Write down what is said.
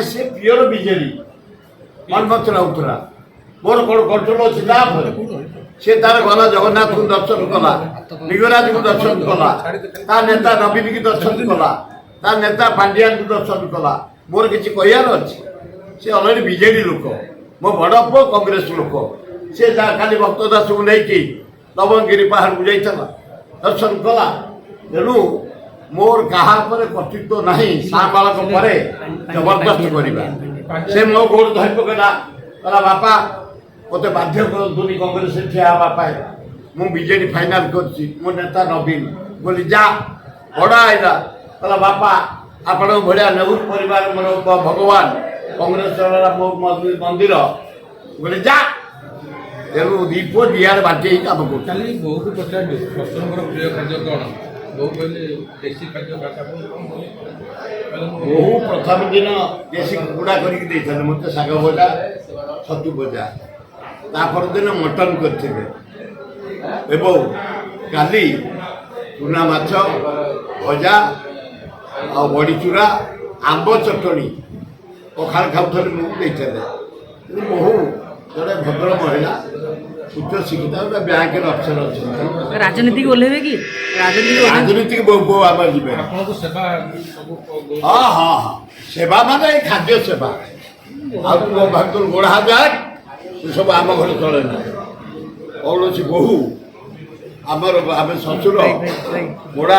ସେ pure BJD ମନମତ Routray ମୋର କ'ଣ କଣ୍ଟ୍ରୋଲ ଅଛି ତାପରେ ସେ ତାର ଗଲା ଜଗନ୍ନାଥଙ୍କୁ ଦର୍ଶନ କଲା ଲିଙ୍ଗରାଜଙ୍କୁ ଦର୍ଶନ କଲା ତା ନେତା ନବୀନକୁ ଦର୍ଶନ କଲା ତା ନେତା ପାଣ୍ଡିଆନଙ୍କୁ ଦର୍ଶନ କଲା ମୋର କିଛି କହିବାର ଅଛି ସେ ଅଲରେଡ଼ି ବିଜେଡି ଲୋକ ମୋ ବଡ଼ ପୁଅ କଂଗ୍ରେସ ଲୋକ ସେ ଖାଲି ଭକ୍ତ ଦାସଙ୍କୁ ନେଇକି ଲବଣଗିରି ପାହାଡ଼କୁ ଯାଇଥିଲା ଦର୍ଶନ କଲା ତେଣୁ ମୋର କାହା ଉପରେ କର୍ତ୍ତୃତ୍ୱ ନାହିଁ ସାବାଳକ ପରେ ଜବରଦସ୍ତ କରିବା ସେ ମୋ ଗୋଡ଼ ଧରି ପକେଇଲା କହିଲା ବାପା ମୋତେ ବାଧ୍ୟ କରନ୍ତୁନି କଂଗ୍ରେସରେ ଠିଆ ହେବା ପାଇଁ ମୁଁ ବିଜେଡି ଫାଇନାଲ କରିଛି ମୋ ନେତା ନବୀନ ବୋଲି ଯା ବଡ଼ ଆଇଲା କହିଲା ବାପା ଆପଣଙ୍କ ଭଳିଆ ନେହୁର ପରିବାର ମୋର ଭଗବାନ କଂଗ୍ରେସ ମୋ ମନ୍ଦିର ବୋଲି ଯା ତେଣୁ ଦୀପ ଦିଆରେ ବାଟି ହେଇ କାମ କରୁଛି କାଲି ବହୁତ ପଚାରିଲୁ ଶଶୁରଙ୍କର ପ୍ରିୟ ଖାଦ୍ୟ କ'ଣ ବୋଉ କହିଲେ ଦେଶୀ ଖାଦ୍ୟ ବହୁ ପ୍ରଥମ ଦିନ ଦେଶୀ କୁକୁଡ଼ା କରିକି ଦେଇଥିଲେ ମୋତେ ଶାଗ ଭଜା ଛତୁ ଭଜା ତା ପରଦିନ ମଟନ କରିଥିବେ ଏବଂ କାଲି ଚୁନା ମାଛ ଭଜା ଆଉ ବଡ଼ିଚୁରା ଆମ୍ବ ଚଟଣି ପଖାଳ ଖାଉଥିଲେ ମୁଁ ଦେଇଥିଲେ କିନ୍ତୁ ବହୁ ଜଣେ ଭଦ୍ର ମହିଳା ଉଚ୍ଚ ଶିକ୍ଷିତ ଗୋଟେ ବ୍ୟାଙ୍କରେ ଅଫିସର ଅଛନ୍ତି ରାଜନୀତିକୁ ଓହ୍ଲେଇବେ କି ରାଜନୀତିକୁ ବୋଉ ଆମେ ଯିବେ ହଁ ହଁ ହଁ ସେବା ମାନେ ଏଇ ଖାଦ୍ୟ ସେବା ଆଉ ତୁ ଭାବିଥିଲୁ ଗୋଡ଼ ହାତ ସବୁ ଆମ ଘରେ ଚଳେ ନା କୌଣସି ବୋହୂ ଆମର ଆମେ ଶ୍ୱଶୁର ଗୋଡ଼ା